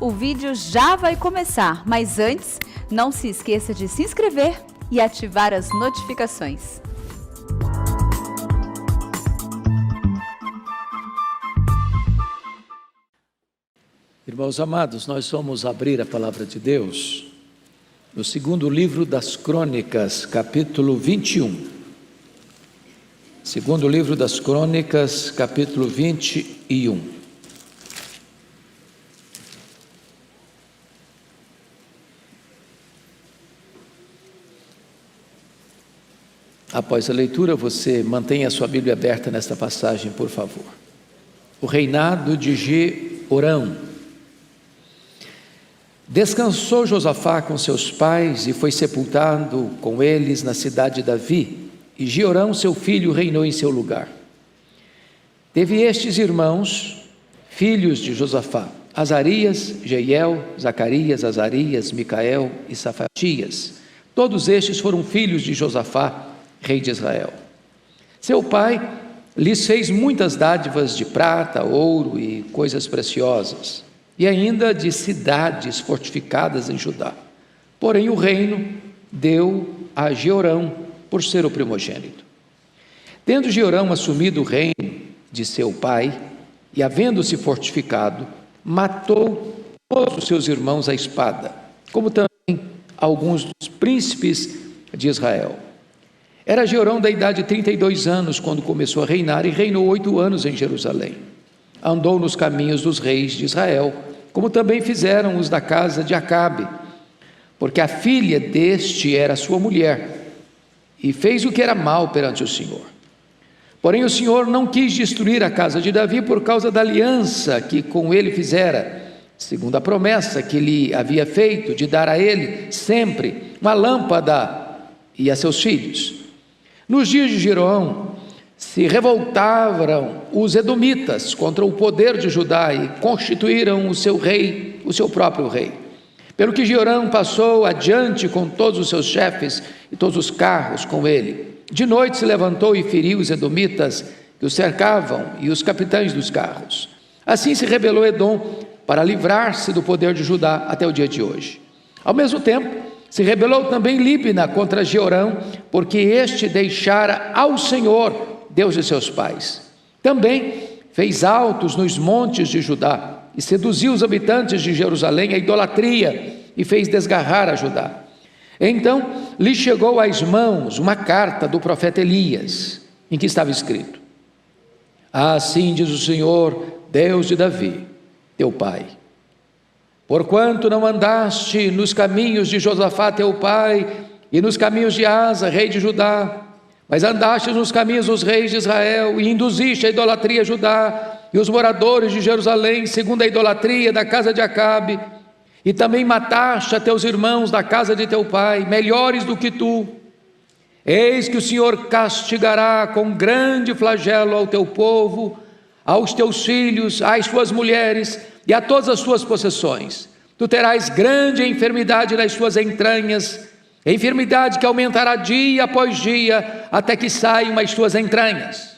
O vídeo já vai começar, mas antes, não se esqueça de se inscrever e ativar as notificações. Irmãos amados, nós vamos abrir a palavra de Deus no segundo livro das Crônicas, capítulo 21. Segundo livro das Crônicas, capítulo 21. Após a leitura, você mantenha a sua Bíblia aberta nesta passagem, por favor. O reinado de Jeorão. Descansou Josafá com seus pais e foi sepultado com eles na cidade de Davi, e Jeorão, seu filho, reinou em seu lugar. Teve estes irmãos, filhos de Josafá: Azarias, Jeiel, Zacarias, Azarias, Micael e Safatias. Todos estes foram filhos de Josafá, rei de Israel. Seu pai lhes fez muitas dádivas de prata, ouro e coisas preciosas, e ainda de cidades fortificadas em Judá. Porém o reino deu a Jeorão por ser o primogênito. Tendo Jeorão assumido o reino de seu pai e havendo-se fortificado, matou todos os seus irmãos à espada, como também alguns dos príncipes de Israel. Era Jeorão da idade de 32 anos quando começou a reinar, e reinou 8 anos em Jerusalém. Andou nos caminhos dos reis de Israel, como também fizeram os da casa de Acabe, porque a filha deste era sua mulher, e fez o que era mal perante o Senhor. Porém o Senhor não quis destruir a casa de Davi por causa da aliança que com ele fizera, segundo a promessa que lhe havia feito de dar a ele sempre uma lâmpada e a seus filhos. Nos dias de Jeroão se revoltaram os edomitas contra o poder de Judá e constituíram o seu rei, o seu próprio rei. Pelo que Jeorão passou adiante com todos os seus chefes e todos os carros com ele. De noite se levantou e feriu os edomitas que os cercavam e os capitães dos carros. Assim se rebelou Edom para livrar-se do poder de Judá até o dia de hoje. Ao mesmo tempo, se rebelou também Líbna contra Jeorão, porque este deixara ao Senhor, Deus de seus pais. Também fez altos nos montes de Judá e seduziu os habitantes de Jerusalém à idolatria e fez desgarrar a Judá. Então lhe chegou às mãos uma carta do profeta Elias, em que estava escrito: assim diz o Senhor, Deus de Davi, teu pai: porquanto não andaste nos caminhos de Josafá teu pai, e nos caminhos de Asa, rei de Judá, mas andaste nos caminhos dos reis de Israel, e induziste a idolatria a Judá, e os moradores de Jerusalém, segundo a idolatria da casa de Acabe, e também mataste a teus irmãos da casa de teu pai, melhores do que tu. Eis que o Senhor castigará com grande flagelo ao teu povo, aos teus filhos, às suas mulheres, e a todas as suas possessões. Tu terás grande enfermidade nas suas entranhas, enfermidade que aumentará dia após dia, até que saiam as suas entranhas.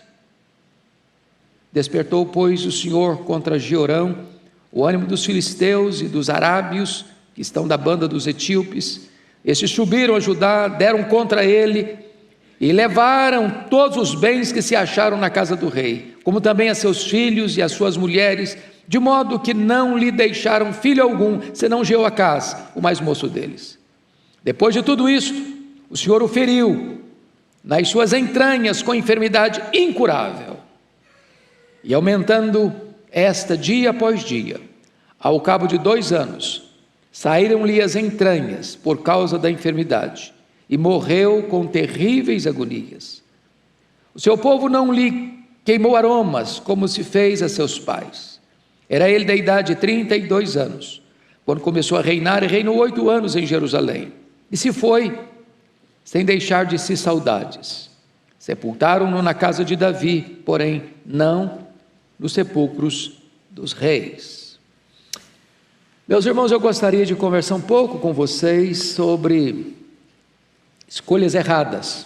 Despertou, pois, o Senhor contra Jeorão o ânimo dos filisteus e dos arábios, que estão da banda dos etíopes. Estes subiram a Judá, deram contra ele, e levaram todos os bens que se acharam na casa do rei, como também a seus filhos e as suas mulheres, de modo que não lhe deixaram filho algum, senão Jeoacás, o mais moço deles. Depois de tudo isto, o Senhor o feriu nas suas entranhas com enfermidade incurável, e aumentando esta dia após dia, ao cabo de 2 anos, saíram-lhe as entranhas por causa da enfermidade, e morreu com terríveis agonias. O seu povo não lhe queimou aromas, como se fez a seus pais. Era ele da idade de 32 anos, quando começou a reinar, e reinou 8 anos em Jerusalém. E se foi, sem deixar de si saudades. Sepultaram-no na casa de Davi, porém não nos sepulcros dos reis. Meus irmãos, eu gostaria de conversar um pouco com vocês sobre escolhas erradas.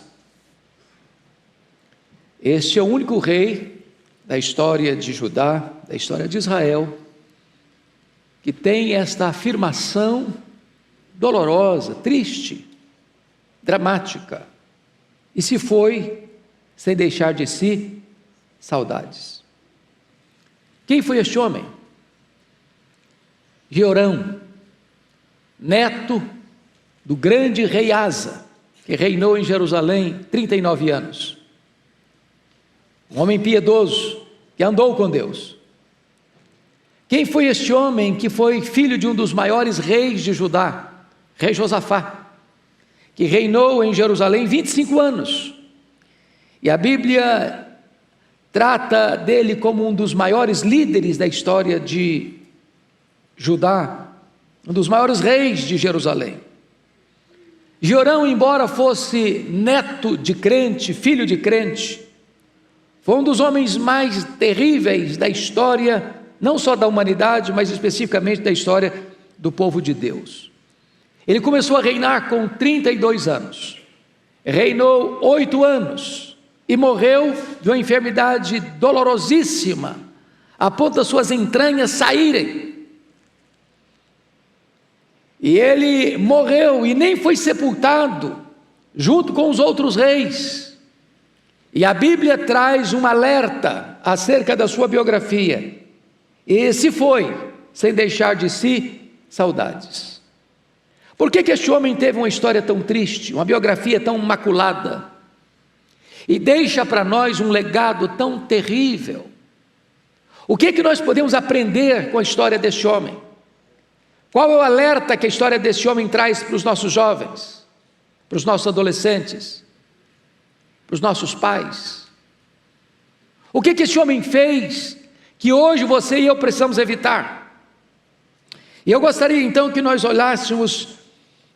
Este é o único rei da história de Judá, da história de Israel, que tem esta afirmação dolorosa, triste, dramática. E se foi sem deixar de si saudades. Quem foi este homem? Jeorão, neto do grande rei Asa, que reinou em Jerusalém 39 anos. Um homem piedoso, que andou com Deus. Quem foi este homem que foi filho de um dos maiores reis de Judá, rei Josafá, que reinou em Jerusalém 25 anos. E a Bíblia trata dele como um dos maiores líderes da história de Judá, um dos maiores reis de Jerusalém. Jeorão, embora fosse neto de crente, filho de crente, foi um dos homens mais terríveis da história, não só da humanidade, mas especificamente da história do povo de Deus. Ele começou a reinar com 32 anos, reinou 8 anos e morreu de uma enfermidade dolorosíssima, a ponto das suas entranhas saírem. E ele morreu e nem foi sepultado junto com os outros reis. E a Bíblia traz um alerta acerca da sua biografia. E se foi, sem deixar de si saudades. Por que este homem teve uma história tão triste, uma biografia tão maculada? E deixa para nós um legado tão terrível? O que nós podemos aprender com a história deste homem? Qual é o alerta que a história desse homem traz para os nossos jovens, para os nossos adolescentes, para os nossos pais? O que esse homem fez que hoje você e eu precisamos evitar? E eu gostaria então que nós olhássemos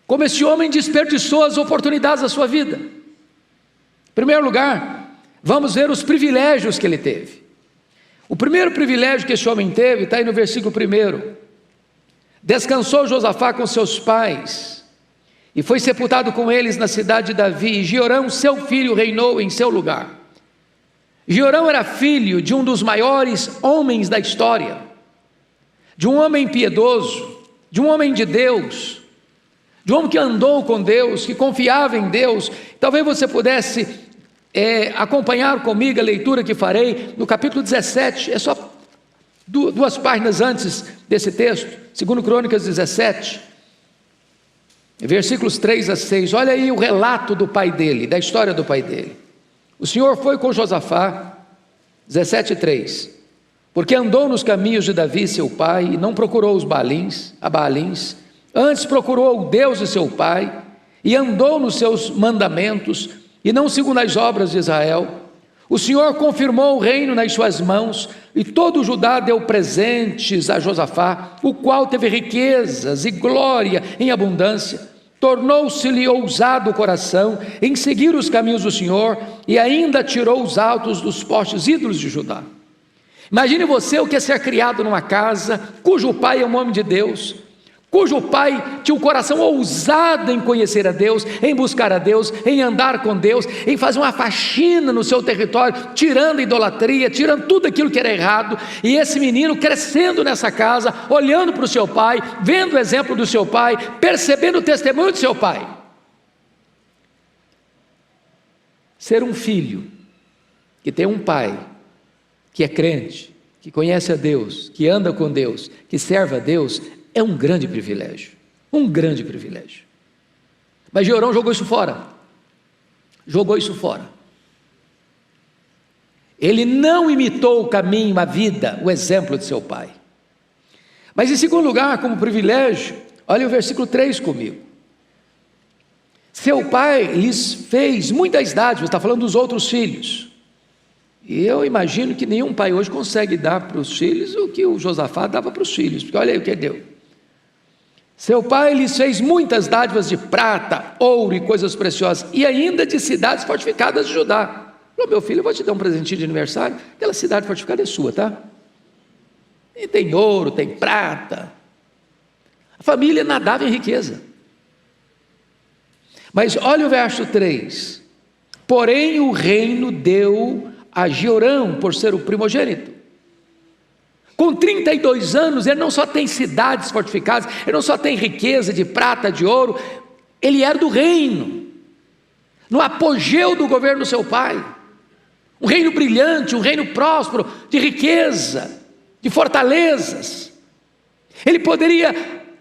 como esse homem desperdiçou as oportunidades da sua vida. Em primeiro lugar, vamos ver os privilégios que ele teve. O primeiro privilégio que esse homem teve está aí no versículo 1. Descansou Josafá com seus pais e foi sepultado com eles na cidade de Davi, e Jeorão, seu filho, reinou em seu lugar. Jeorão era filho de um dos maiores homens da história, de um homem piedoso, de um homem de Deus, de um homem que andou com Deus, que confiava em Deus. Talvez você pudesse acompanhar comigo a leitura que farei no capítulo 17, é só 2 páginas antes desse texto, 2 Crônicas 17, versículos 3 a 6, olha aí o relato do pai dele, da história do pai dele. O Senhor foi com Josafá, 17:3, porque andou nos caminhos de Davi seu pai, e não procurou os Baalins, antes procurou o Deus de seu pai, e andou nos seus mandamentos, e não segundo as obras de Israel. O Senhor confirmou o reino nas suas mãos, e todo o Judá deu presentes a Josafá, o qual teve riquezas e glória em abundância. Tornou-se-lhe ousado o coração em seguir os caminhos do Senhor, e ainda tirou os altos dos postes ídolos de Judá. Imagine você o que é ser criado numa casa cujo pai é um homem de Deus, cujo pai tinha um coração ousado em conhecer a Deus, em buscar a Deus, em andar com Deus, em fazer uma faxina no seu território, tirando a idolatria, tirando tudo aquilo que era errado. E esse menino crescendo nessa casa, olhando para o seu pai, vendo o exemplo do seu pai, percebendo o testemunho do seu pai. Ser um filho que tem um pai que é crente, que conhece a Deus, que anda com Deus, que serve a Deus, é um grande privilégio, um grande privilégio. Mas Jeorão jogou isso fora, ele não imitou o caminho, a vida, o exemplo de seu pai. Mas em segundo lugar, como privilégio, olha o versículo 3 comigo. Seu pai lhes fez muitas dádivas, está falando dos outros filhos, e eu imagino que nenhum pai hoje consegue dar para os filhos o que o Josafá dava para os filhos, porque olha aí o que ele deu. Seu pai lhes fez muitas dádivas de prata, ouro e coisas preciosas, e ainda de cidades fortificadas de Judá. Falou: meu filho, eu vou te dar um presentinho de aniversário, aquela cidade fortificada é sua, tá? E tem ouro, tem prata. A família nadava em riqueza. Mas olha o verso 3. Porém o reino deu a Jeorão por ser o primogênito. Com 32 anos, ele não só tem cidades fortificadas, ele não só tem riqueza de prata, de ouro, ele era do reino, no apogeu do governo do seu pai, um reino brilhante, um reino próspero, de riqueza, de fortalezas. Ele poderia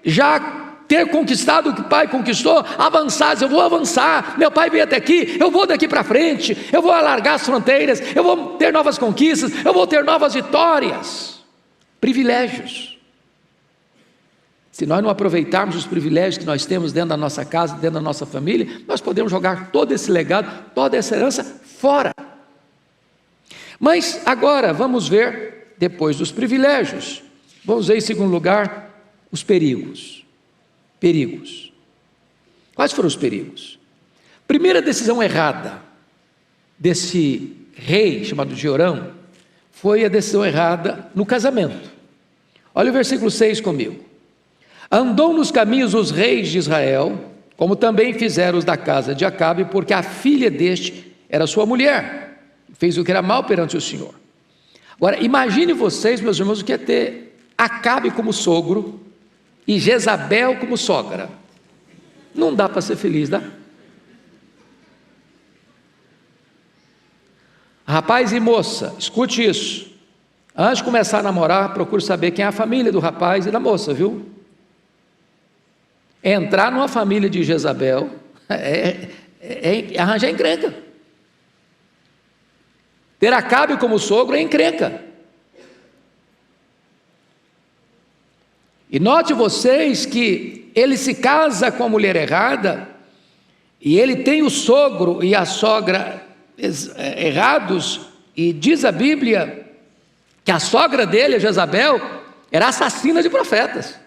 já ter conquistado o que o pai conquistou, avançar, eu vou avançar, meu pai veio até aqui, eu vou daqui para frente, eu vou alargar as fronteiras, eu vou ter novas conquistas, eu vou ter novas vitórias. Privilégios. Se nós não aproveitarmos os privilégios que nós temos dentro da nossa casa, dentro da nossa família, nós podemos jogar todo esse legado, toda essa herança fora. Mas agora vamos ver, depois dos privilégios, vamos ver em segundo lugar os perigos. Perigos. Quais foram os perigos? Primeira decisão errada desse rei chamado Jeorão foi a decisão errada no casamento. Olha o versículo 6 comigo. Andou nos caminhos os reis de Israel, como também fizeram os da casa de Acabe, porque a filha deste era sua mulher, fez o que era mal perante o Senhor. Agora, imagine vocês, meus irmãos, o que é ter Acabe como sogro e Jezabel como sogra. Não dá para ser feliz, dá? Rapaz e moça, escute isso. Antes de começar a namorar, procure saber quem é a família do rapaz e da moça, viu? Entrar numa família de Jezabel é arranjar encrenca. Ter Acabe como sogro é encrenca. E note vocês que ele se casa com a mulher errada, e ele tem o sogro e a sogra errados, e diz a Bíblia que a sogra dele, a Jezabel, era assassina de profetas.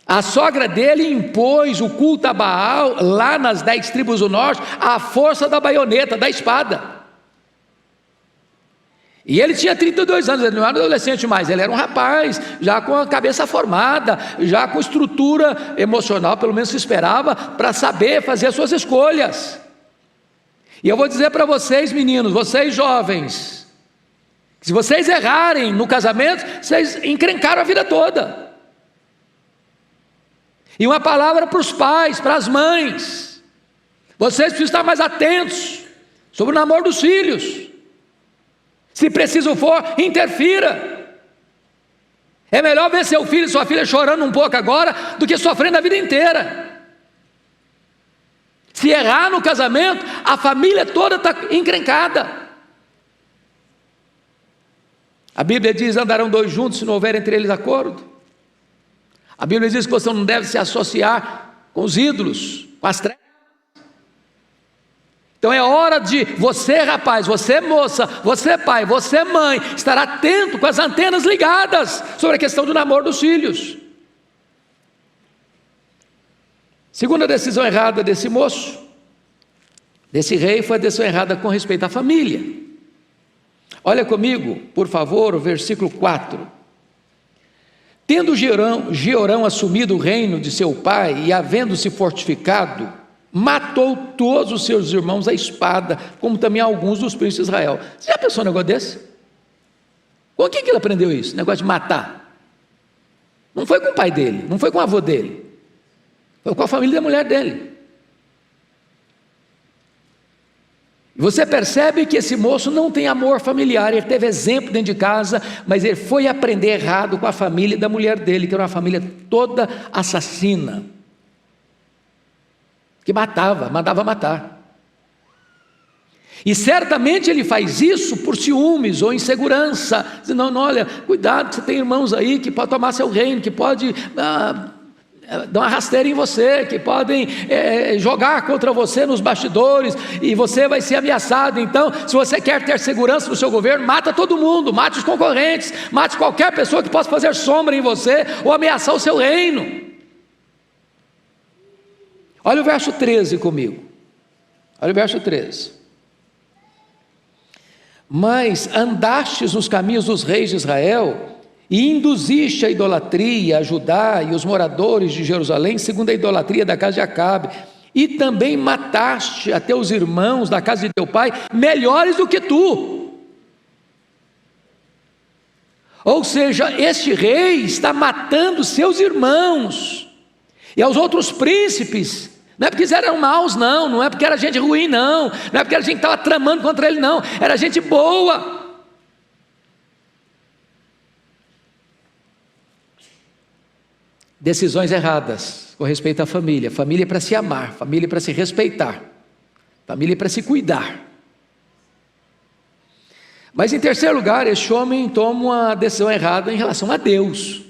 A sogra dele impôs o culto a Baal, lá nas 10 tribos do norte, à força da baioneta, da espada. E ele tinha 32 anos, ele não era adolescente mais, ele era um rapaz, já com a cabeça formada, já com estrutura emocional, pelo menos se esperava, para saber fazer as suas escolhas. E eu vou dizer para vocês, meninos, vocês jovens, se vocês errarem no casamento, vocês encrencaram a vida toda. E uma palavra para os pais, para as mães, vocês precisam estar mais atentos sobre o namoro dos filhos. Se preciso for, interfira. É melhor ver seu filho e sua filha chorando um pouco agora, do que sofrendo a vida inteira. Se errar no casamento, a família toda está encrencada. A Bíblia diz: andarão dois juntos se não houver entre eles acordo. A Bíblia diz que você não deve se associar com os ídolos, com as trevas. Então é hora de você, rapaz, você moça, você pai, você mãe, estar atento com as antenas ligadas sobre a questão do namoro dos filhos. Segunda decisão errada desse moço, desse rei, foi a decisão errada com respeito à família. Olha comigo, por favor, o versículo 4. Tendo Jeorão assumido o reino de seu pai e havendo-se fortificado, matou todos os seus irmãos à espada, como também alguns dos príncipes de Israel. Você já pensou um negócio desse? Com quem que ele aprendeu isso? Negócio de matar. Não foi com o pai dele, não foi com o avô dele, foi com a família da mulher dele. Você percebe que esse moço não tem amor familiar, ele teve exemplo dentro de casa, mas ele foi aprender errado com a família da mulher dele, que era uma família toda assassina, que mandava matar. E certamente ele faz isso por ciúmes ou insegurança, dizendo: não, olha, cuidado, você tem irmãos aí que podem tomar seu reino, que podem dar uma rasteira em você, que podem jogar contra você nos bastidores, e você vai ser ameaçado. Então, se você quer ter segurança no seu governo, mata todo mundo, mate os concorrentes, mate qualquer pessoa que possa fazer sombra em você, ou ameaçar o seu reino. Olha o verso 13 comigo, olha o verso 13. Mas andastes nos caminhos dos reis de Israel, e induziste a idolatria a Judá e os moradores de Jerusalém, segundo a idolatria da casa de Acabe, e também mataste a teus irmãos da casa de teu pai, melhores do que tu. Ou seja, este rei está matando seus irmãos e aos outros príncipes. Não é porque eles eram maus, não é porque era gente ruim, não é porque era gente que estava tramando contra ele, não, era gente boa. Decisões erradas com respeito à família. Família é para se amar, família é para se respeitar, família é para se cuidar. Mas em terceiro lugar, este homem toma uma decisão errada em relação a Deus.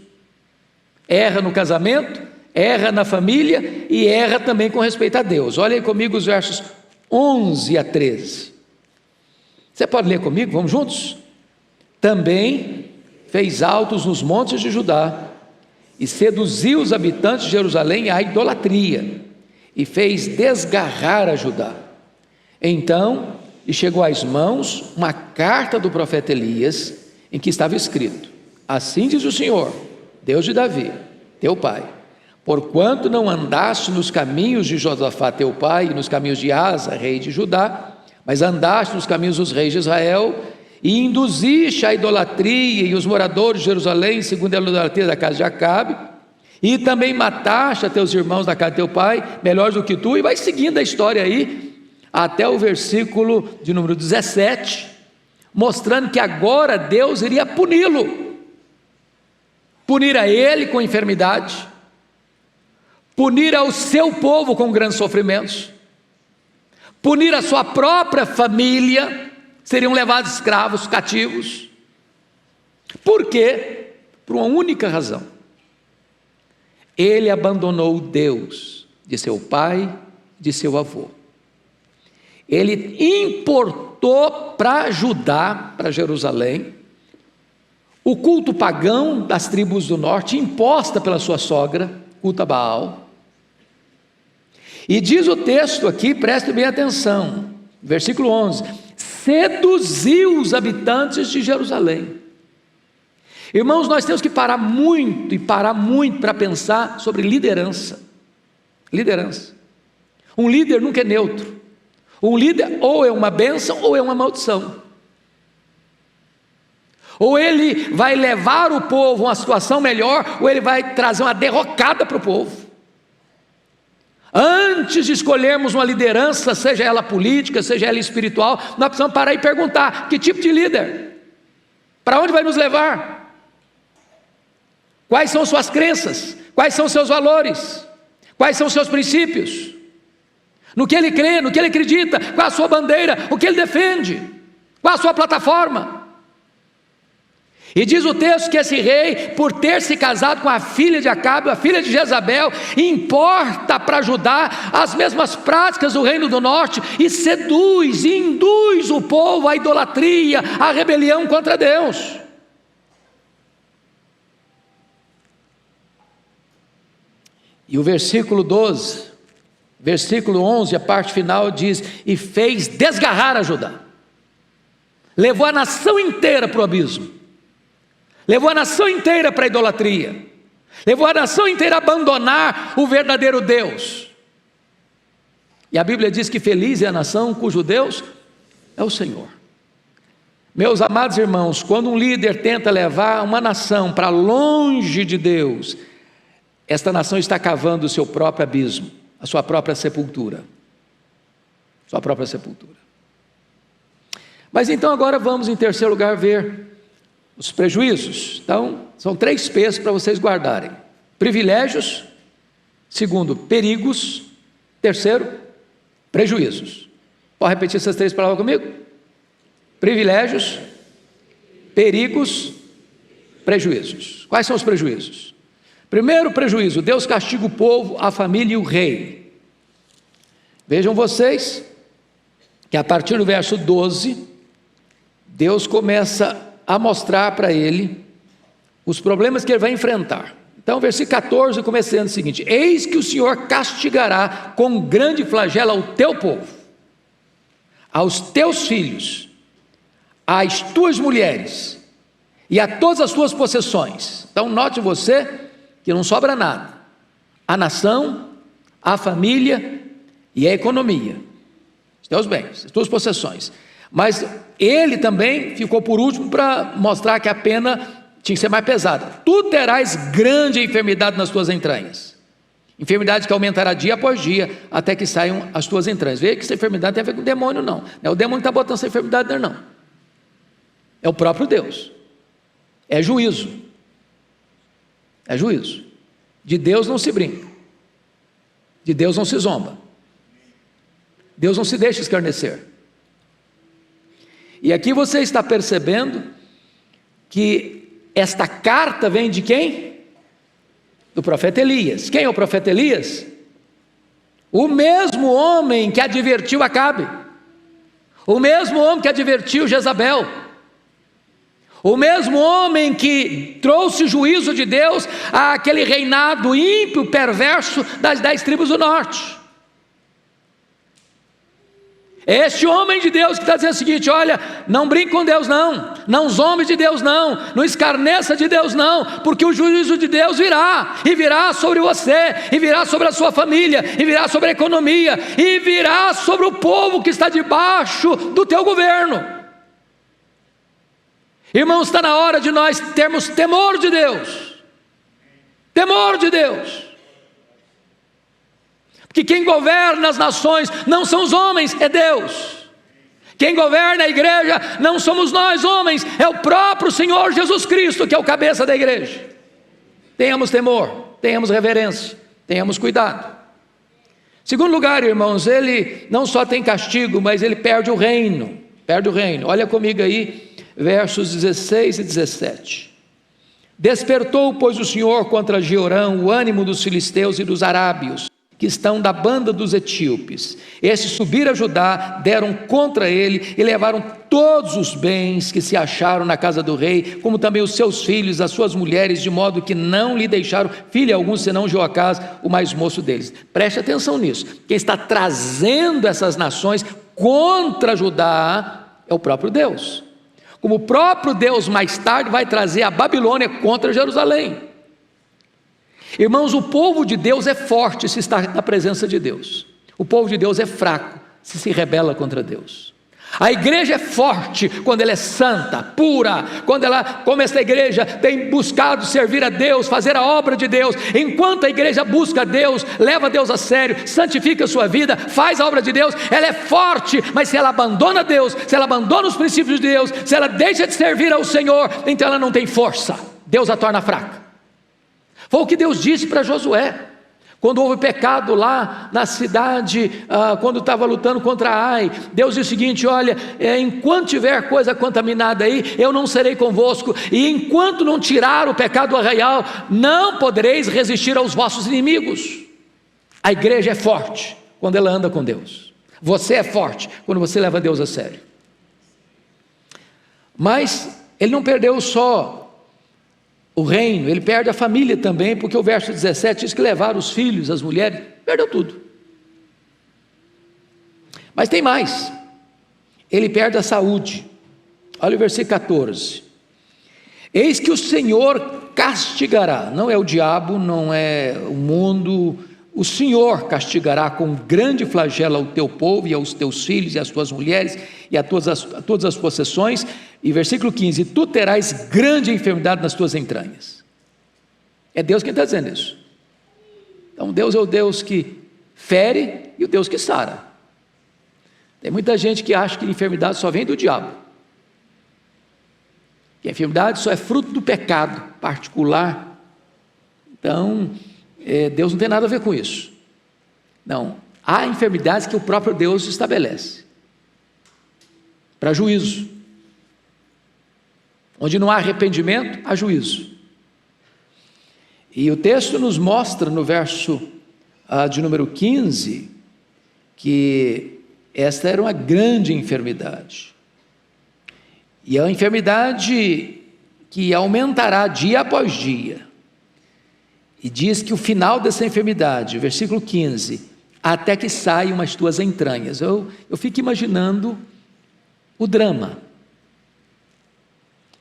Erra no casamento, erra na família e erra também com respeito a Deus. Olha aí comigo os versos 11 a 13. Você pode ler comigo? Vamos juntos? Também fez altos nos montes de Judá e seduziu os habitantes de Jerusalém à idolatria e fez desgarrar a Judá. Então lhe chegou às mãos uma carta do profeta Elias, em que estava escrito: assim diz o Senhor, Deus de Davi, teu pai, porquanto não andaste nos caminhos de Josafá teu pai, e nos caminhos de Asa, rei de Judá, mas andaste nos caminhos dos reis de Israel, e induziste a idolatria e os moradores de Jerusalém, segundo a idolatria da casa de Acabe, e também mataste a teus irmãos da casa de teu pai, melhores do que tu, e vai seguindo a história aí, até o versículo de número 17, mostrando que agora Deus iria puni-lo, punir a ele com enfermidade, punir ao seu povo com grandes sofrimentos, punir a sua própria família, seriam levados escravos, cativos. Por quê? Por uma única razão: ele abandonou Deus de seu pai, de seu avô. Ele importou para Judá, para Jerusalém, o culto pagão das tribos do norte, imposta pela sua sogra, culto a Baal. E diz o texto aqui, preste bem atenção, versículo 11: seduziu os habitantes de Jerusalém. Irmãos, nós temos que parar muito para pensar sobre liderança. Liderança. Um líder nunca é neutro. Um líder ou é uma bênção ou é uma maldição. Ou ele vai levar o povo a uma situação melhor, ou ele vai trazer uma derrocada para o povo. Antes de escolhermos uma liderança, seja ela política, seja ela espiritual, nós precisamos parar e perguntar: que tipo de líder? Para onde vai nos levar? Quais são suas crenças? Quais são seus valores? Quais são seus princípios? No que ele crê, no que ele acredita, qual a sua bandeira, o que ele defende, qual a sua plataforma. E diz o texto que esse rei, por ter se casado com a filha de Acabe, a filha de Jezabel, importa para Judá as mesmas práticas do reino do norte, e seduz e induz o povo à idolatria, à rebelião contra Deus. E o versículo 12, versículo 11, a parte final diz: e fez desgarrar a Judá. Levou a nação inteira para o abismo, levou a nação inteira para a idolatria, levou a nação inteira a abandonar o verdadeiro Deus. E a Bíblia diz que feliz é a nação cujo Deus é o Senhor. Meus amados irmãos, quando um líder tenta levar uma nação para longe de Deus, esta nação está cavando o seu próprio abismo, a sua própria sepultura. Sua própria sepultura. Mas então agora vamos em terceiro lugar ver os prejuízos. Então, são 3 P's para vocês guardarem: privilégios, segundo, perigos, terceiro, prejuízos. Pode repetir essas 3 palavras comigo? Privilégios, perigos, prejuízos. Quais são os prejuízos? Primeiro prejuízo: Deus castiga o povo, a família e o rei. Vejam vocês que a partir do verso 12, Deus começa a mostrar para ele os problemas que ele vai enfrentar. Então, versículo 14 começando o seguinte: eis que o Senhor castigará com grande flagelo ao teu povo, aos teus filhos, às tuas mulheres e a todas as tuas possessões. Então note você que não sobra nada: a nação, a família e a economia, os teus bens, as tuas possessões. Mas ele também ficou por último para mostrar que a pena tinha que ser mais pesada. Tu terás grande enfermidade nas tuas entranhas. Enfermidade que aumentará dia após dia, até que saiam as tuas entranhas. Vê que essa enfermidade tem a ver com o demônio, não. Não é o demônio que está botando essa enfermidade, não. É o próprio Deus. É juízo. É juízo. De Deus não se brinca. De Deus não se zomba. Deus não se deixa escarnecer. E aqui você está percebendo que esta carta vem de quem? Do profeta Elias. Quem é o profeta Elias? O mesmo homem que advertiu Acabe. O mesmo homem que advertiu Jezabel. O mesmo homem que trouxe juízo de Deus àquele reinado ímpio, perverso das 10 tribos do norte. É este homem de Deus que está dizendo o seguinte: olha, não brinque com Deus não, não zombe de Deus não escarneça de Deus não, porque o juízo de Deus virá, e virá sobre você, e virá sobre a sua família, e virá sobre a economia, e virá sobre o povo que está debaixo do teu governo. Irmãos, está na hora de nós termos temor de Deus. Temor de Deus. Porque quem governa as nações não são os homens, é Deus. Quem governa a igreja não somos nós homens, é o próprio Senhor Jesus Cristo, que é o cabeça da igreja. Tenhamos temor, tenhamos reverência, tenhamos cuidado. Segundo lugar, irmãos, ele não só tem castigo, mas ele perde o reino. Perde o reino. Olha comigo aí, versos 16 e 17. Despertou, pois, o Senhor contra Jeorão o ânimo dos filisteus e dos arábios, que estão da banda dos etíopes. Estes subiram a Judá, deram contra ele e levaram todos os bens que se acharam na casa do rei, como também os seus filhos, as suas mulheres, de modo que não lhe deixaram filho algum, senão Joacás, o mais moço deles. Preste atenção nisso. Quem está trazendo essas nações contra Judá é o próprio Deus. Como o próprio Deus mais tarde vai trazer a Babilônia contra Jerusalém. Irmãos, o povo de Deus é forte se está na presença de Deus. O povo de Deus é fraco se rebela contra Deus. A igreja é forte quando ela é santa, pura, quando ela, como esta igreja, tem buscado servir a Deus, fazer a obra de Deus. Enquanto a igreja busca Deus, leva Deus a sério, santifica a sua vida, faz a obra de Deus, ela é forte. Mas se ela abandona Deus, se ela abandona os princípios de Deus, se ela deixa de servir ao Senhor, então ela não tem força, Deus a torna fraca. Foi o que Deus disse para Josué, quando houve pecado lá na cidade, quando estava lutando contra Ai. Deus disse o seguinte: olha, enquanto tiver coisa contaminada aí, eu não serei convosco, e enquanto não tirar o pecado do arraial, não podereis resistir aos vossos inimigos. A igreja é forte quando ela anda com Deus. Você é forte quando você leva Deus a sério. Mas ele não perdeu só o reino, ele perde a família também, porque o verso 17 diz que levaram os filhos, as mulheres, perdeu tudo. Mas tem mais, ele perde a saúde. Olha o versículo 14: eis que o Senhor castigará, não é o diabo, não é o mundo, o Senhor castigará com grande flagelo ao teu povo e aos teus filhos e às tuas mulheres e a todas as possessões. E versículo 15: tu terás grande enfermidade nas tuas entranhas. É Deus quem está dizendo isso. Então Deus é o Deus que fere e o Deus que sara. Tem muita gente que acha que a enfermidade só vem do diabo, que a enfermidade só é fruto do pecado particular. Então Deus não tem nada a ver com isso. Não, há enfermidades que o próprio Deus estabelece para juízo. Onde não há arrependimento, há juízo. E o texto nos mostra no verso de número 15, que esta era uma grande enfermidade. E é uma enfermidade que aumentará dia após dia. E diz que o final dessa enfermidade, versículo 15, até que saiam as tuas entranhas. Eu fico imaginando o drama.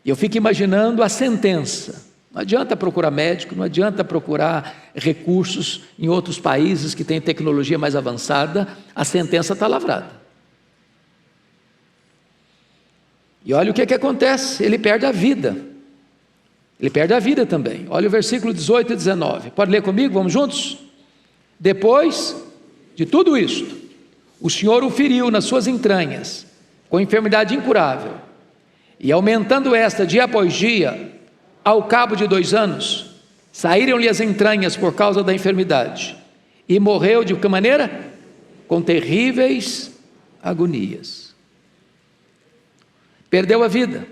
E eu fico imaginando a sentença. Não adianta procurar médico, não adianta procurar recursos em outros países que têm tecnologia mais avançada, a sentença está lavrada. E olha o que acontece, ele perde a vida. Ele perde a vida também. Olha o versículo 18 e 19. Pode ler comigo? Vamos juntos? Depois de tudo isto, o Senhor o feriu nas suas entranhas, com enfermidade incurável, e aumentando esta dia após dia, ao cabo de 2 anos, saíram-lhe as entranhas por causa da enfermidade, e morreu de que maneira? Com terríveis agonias. Perdeu a vida.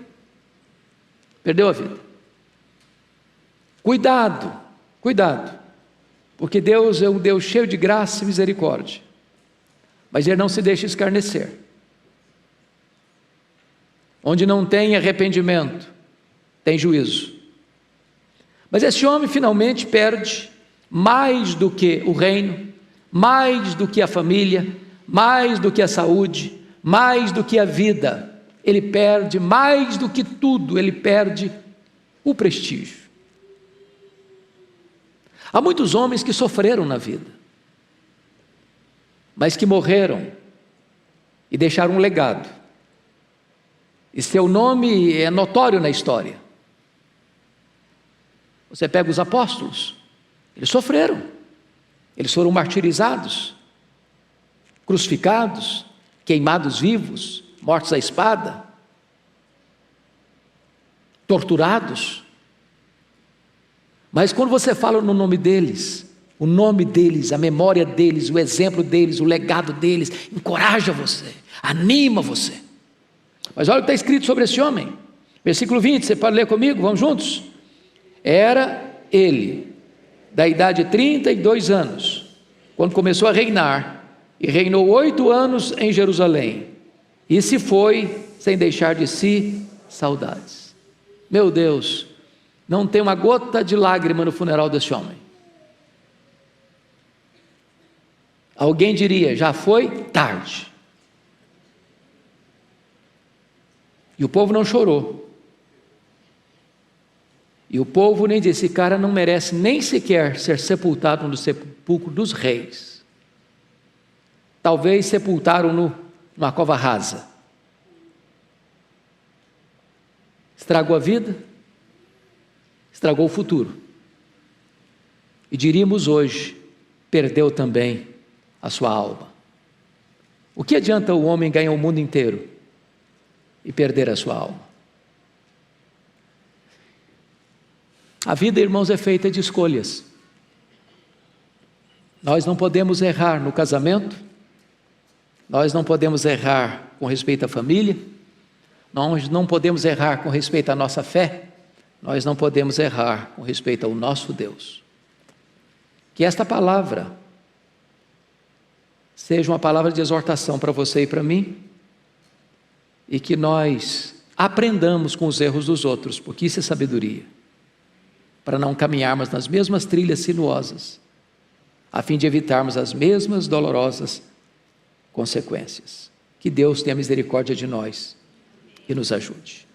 Perdeu a vida. Cuidado, cuidado, porque Deus é um Deus cheio de graça e misericórdia, mas Ele não se deixa escarnecer. Onde não tem arrependimento, tem juízo. Mas esse homem finalmente perde mais do que o reino, mais do que a família, mais do que a saúde, mais do que a vida. Ele perde mais do que tudo, ele perde o prestígio. Há muitos homens que sofreram na vida, mas que morreram e deixaram um legado, e seu nome é notório na história. Você pega os apóstolos, eles sofreram, eles foram martirizados, crucificados, queimados vivos, mortos à espada, torturados. Mas quando você fala no nome deles, o nome deles, a memória deles, o exemplo deles, o legado deles, encoraja você, anima você. Mas olha o que está escrito sobre esse homem, versículo 20, você pode ler comigo, vamos juntos? Era ele, da idade de 32 anos, quando começou a reinar, e reinou 8 anos em Jerusalém, e se foi sem deixar de si saudades. Meu Deus, não tem uma gota de lágrima no funeral desse homem. Alguém diria, já foi tarde. E o povo não chorou. E o povo nem disse, esse cara não merece nem sequer ser sepultado no sepulcro dos reis. Talvez sepultaram-no numa cova rasa. Estragou a vida, estragou o futuro. E diríamos hoje, perdeu também a sua alma. O que adianta o homem ganhar o mundo inteiro e perder a sua alma? A vida, irmãos, é feita de escolhas. Nós não podemos errar no casamento, nós não podemos errar com respeito à família, nós não podemos errar com respeito à nossa fé, nós não podemos errar com respeito ao nosso Deus. Que esta palavra seja uma palavra de exortação para você e para mim, e que nós aprendamos com os erros dos outros, porque isso é sabedoria, para não caminharmos nas mesmas trilhas sinuosas, a fim de evitarmos as mesmas dolorosas consequências. Que Deus tenha misericórdia de nós e nos ajude.